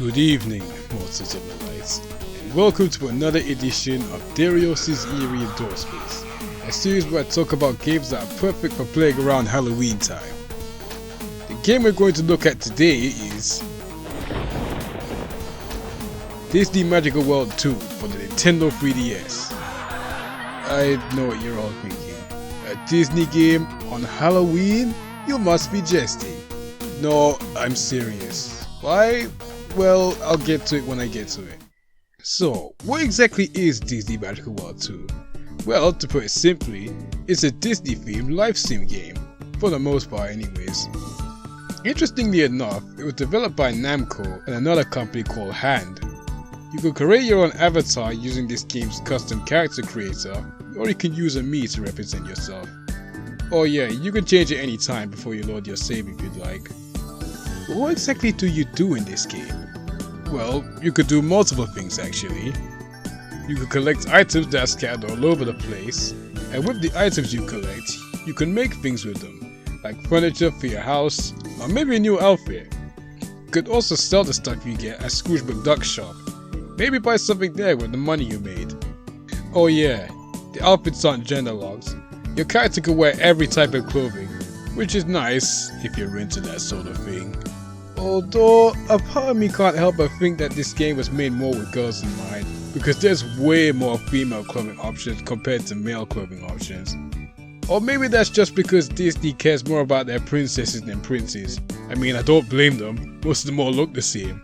Good evening, Monsters of the Lights, and welcome to another edition of Derios' Eerie Endorsements, a series where I talk about games that are perfect for playing around Halloween time. The game we're going to look at today is Disney Magical World 2 for the Nintendo 3DS. I know what you're all thinking. A Disney game on Halloween? You must be jesting. No, I'm serious. Why? Well, I'll get to it when I get to it. So, what exactly is Disney Magical World 2? Well, to put it simply, it's a Disney-themed life sim game, for the most part anyways. Interestingly enough, it was developed by Namco and another company called Hand. You can create your own avatar using this game's custom character creator, or you can use a Mii to represent yourself. Oh yeah, you can change it any time before you load your save if you'd like. But what exactly do you do in this game? Well, you could do multiple things actually. You could collect items that are scattered all over the place, and with the items you collect, you can make things with them, like furniture for your house, or maybe a new outfit. You could also sell the stuff you get at Scrooge McDuck's shop, maybe buy something there with the money you made. Oh yeah, the outfits aren't gender locked. Your character can wear every type of clothing, which is nice if you're into that sort of thing. Although, a part of me can't help but think that this game was made more with girls in mind, because there's way more female clothing options compared to male clothing options. Or maybe that's just because Disney cares more about their princesses than princes. I mean, I don't blame them, most of them all look the same.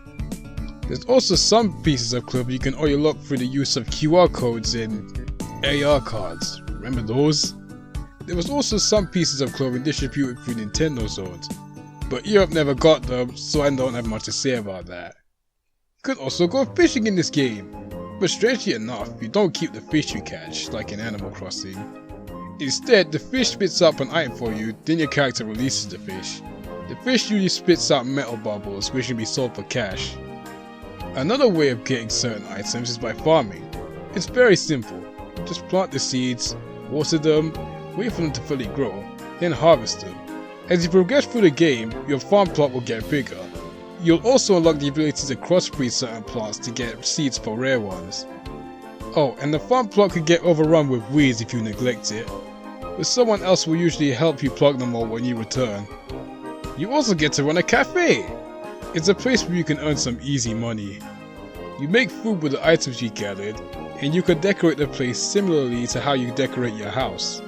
There's also some pieces of clothing you can only unlock through the use of QR codes and AR cards, remember those? There was also some pieces of clothing distributed through Nintendo zones, but Europe never got them, so I don't have much to say about that. You could also go fishing in this game, but strangely enough, you don't keep the fish you catch, like in Animal Crossing. Instead, the fish spits up an item for you, then your character releases the fish. The fish usually spits out metal bubbles, which can be sold for cash. Another way of getting certain items is by farming. It's very simple. Just plant the seeds, water them, wait for them to fully grow, then harvest them. As you progress through the game, your farm plot will get bigger. You'll also unlock the ability to crossbreed certain plants to get seeds for rare ones. Oh, and the farm plot could get overrun with weeds if you neglect it, but someone else will usually help you plug them all when you return. You also get to run a cafe! It's a place where you can earn some easy money. You make food with the items you gathered, and you can decorate the place similarly to how you decorate your house.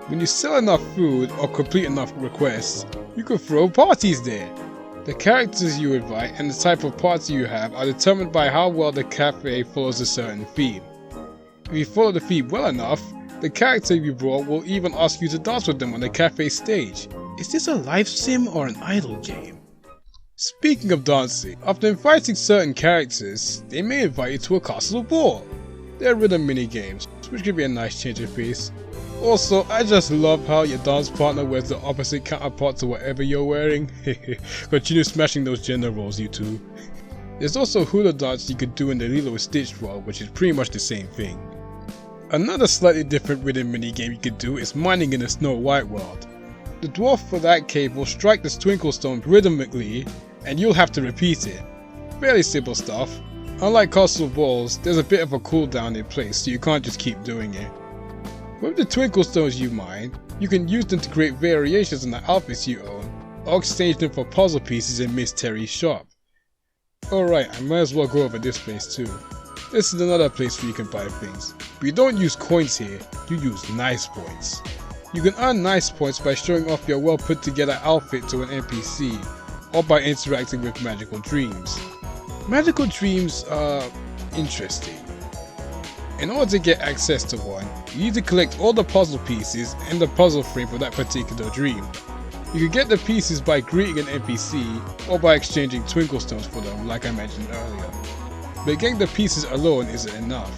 When you sell enough food or complete enough requests, you can throw parties there. The characters you invite and the type of party you have are determined by how well the cafe follows a certain theme. If you follow the theme well enough, the character you brought will even ask you to dance with them on the cafe stage. Is this a life sim or an idle game? Speaking of dancing, after inviting certain characters, they may invite you to a castle ball. There are rhythm minigames, which can be a nice change of pace. Also, I just love how your dance partner wears the opposite counterpart to whatever you're wearing. Continue smashing those gender roles, you two. There's also hula dance you could do in the Lilo and Stitch world, which is pretty much the same thing. Another slightly different rhythm minigame you could do is mining in the Snow White world. The dwarf for that cave will strike the twinkle stone rhythmically, and you'll have to repeat it. Fairly simple stuff. Unlike castle balls, there's a bit of a cooldown in place, so you can't just keep doing it. With the twinkle stones you mine, you can use them to create variations on the outfits you own, or exchange them for puzzle pieces in Miss Terry's shop. Alright, I might as well go over this place too. This is another place where you can buy things, but you don't use coins here, you use nice points. You can earn nice points by showing off your well put together outfit to an NPC, or by interacting with magical dreams. Magical dreams are interesting. In order to get access to one, you need to collect all the puzzle pieces and the puzzle frame for that particular dream. You can get the pieces by greeting an NPC or by exchanging twinkle stones for them like I mentioned earlier. But getting the pieces alone isn't enough.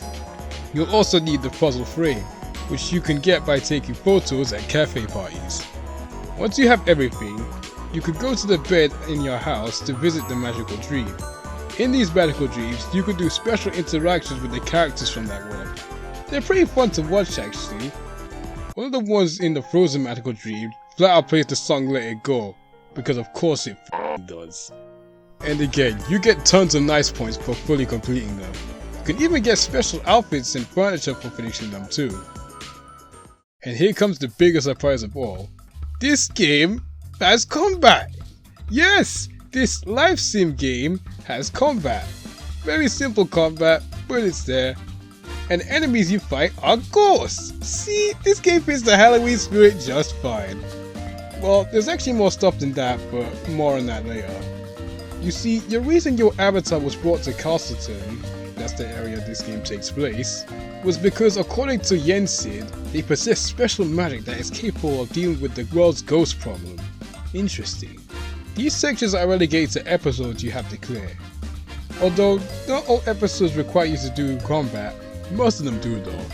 You'll also need the puzzle frame, which you can get by taking photos at cafe parties. Once you have everything, you could go to the bed in your house to visit the magical dream. In these magical dreams, you can do special interactions with the characters from that world. They're pretty fun to watch actually. One of the ones in the Frozen magical dream flat out plays the song Let It Go, because of course it does. And again, you get tons of nice points for fully completing them. You can even get special outfits and furniture for finishing them too. And here comes the biggest surprise of all. This game has combat! Yes! This life sim game has combat. Very simple combat, but it's there. And enemies you fight are ghosts! See, this game fits the Halloween spirit just fine. Well, there's actually more stuff than that, but more on that later. You see, the reason your avatar was brought to Castleton, that's the area this game takes place, was because according to Yensid, they possess special magic that is capable of dealing with the world's ghost problem. Interesting. These sections are relegated to episodes you have to clear. Although, not all episodes require you to do combat, most of them do though.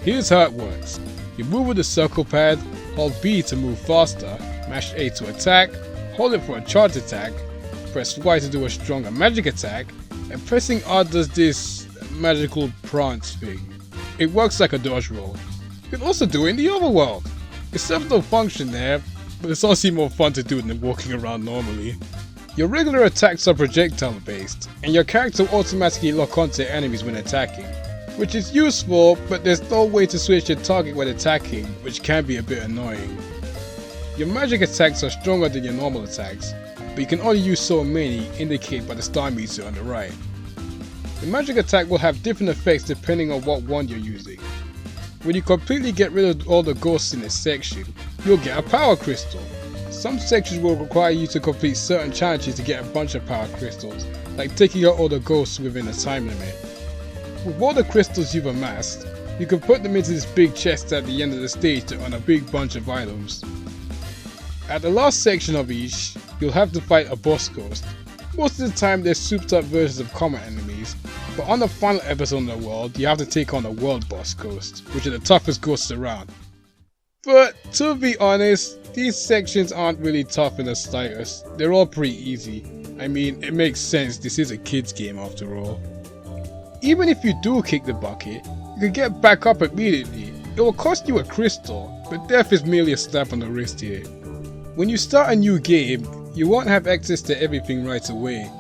Here's how it works. You move with the circle pad, hold B to move faster, mash A to attack, hold it for a charge attack, press Y to do a stronger magic attack, and pressing R does this magical prance thing. It works like a dodge roll. You can also do it in the overworld. It serves no function there, but it's honestly more fun to do than walking around normally. Your regular attacks are projectile based, and your character will automatically lock onto enemies when attacking, which is useful, but there's no way to switch your target when attacking, which can be a bit annoying. Your magic attacks are stronger than your normal attacks, but you can only use so many, indicated by the star meter on the right. The magic attack will have different effects depending on what one you're using. When you completely get rid of all the ghosts in a section, you'll get a power crystal. Some sections will require you to complete certain challenges to get a bunch of power crystals, like taking out all the ghosts within a time limit. With all the crystals you've amassed, you can put them into this big chest at the end of the stage to earn a big bunch of items. At the last section of each, you'll have to fight a boss ghost. Most of the time they're souped up versions of common enemies, but on the final episode of the world, you have to take on a world boss ghost, which are the toughest ghosts around. But to be honest, these sections aren't really tough in the slightest, they're all pretty easy. I mean, it makes sense, this is a kids game after all. Even if you do kick the bucket, you can get back up immediately. It will cost you a crystal, but death is merely a slap on the wrist here. When you start a new game, you won't have access to everything right away.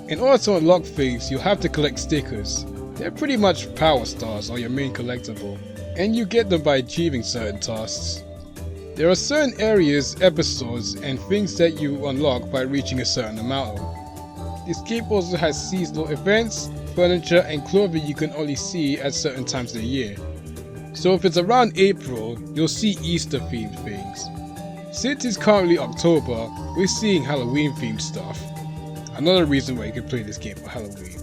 In order to unlock things, you'll have to collect stickers. They're pretty much power stars or your main collectible, and you get them by achieving certain tasks. There are certain areas, episodes, and things that you unlock by reaching a certain amount of. This game also has seasonal events, furniture, and clothing you can only see at certain times of the year. So if it's around April, you'll see Easter themed things. Since it's currently October, we're seeing Halloween themed stuff. Another reason why you can play this game for Halloween.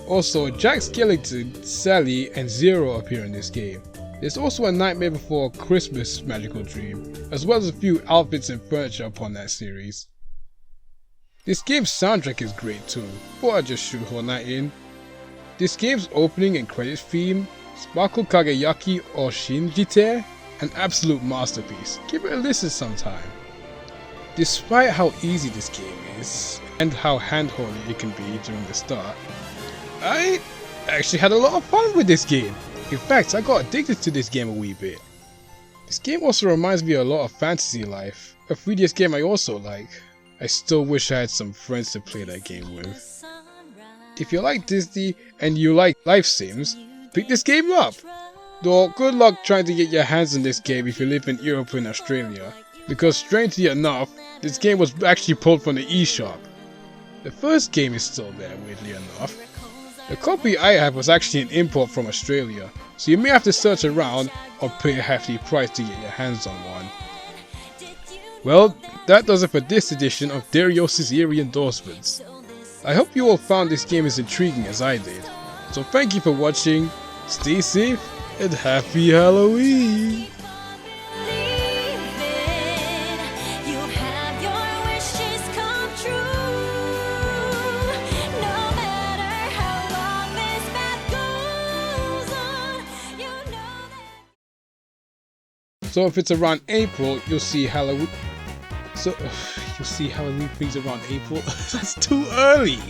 Also, Jack Skellington, Sally, and Zero appear in this game. There's also a Nightmare Before Christmas magical dream, as well as a few outfits and furniture upon that series. This game's soundtrack is great too, but I just shoehorn that in. This game's opening and credits theme, Sparkle Kageyaki or Shinjite, an absolute masterpiece. Give it a listen sometime. Despite how easy this game is, and how hand-holding it can be during the start, I actually had a lot of fun with this game. In fact, I got addicted to this game a wee bit. This game also reminds me a lot of Fantasy Life, a 3DS game I also like. I still wish I had some friends to play that game with. If you like Disney and you like life sims, pick this game up. Though good luck trying to get your hands on this game if you live in Europe or in Australia, because strangely enough, this game was actually pulled from the eShop. The first game is still there, weirdly enough. The copy I have was actually an import from Australia, so you may have to search around or pay a hefty price to get your hands on one. Well, that does it for this edition of Derios' Eerie Endorsements. I hope you all found this game as intriguing as I did. So thank you for watching, stay safe, and happy Halloween! So if it's around April, you'll see Halloween. You'll see Halloween things around April. That's too early.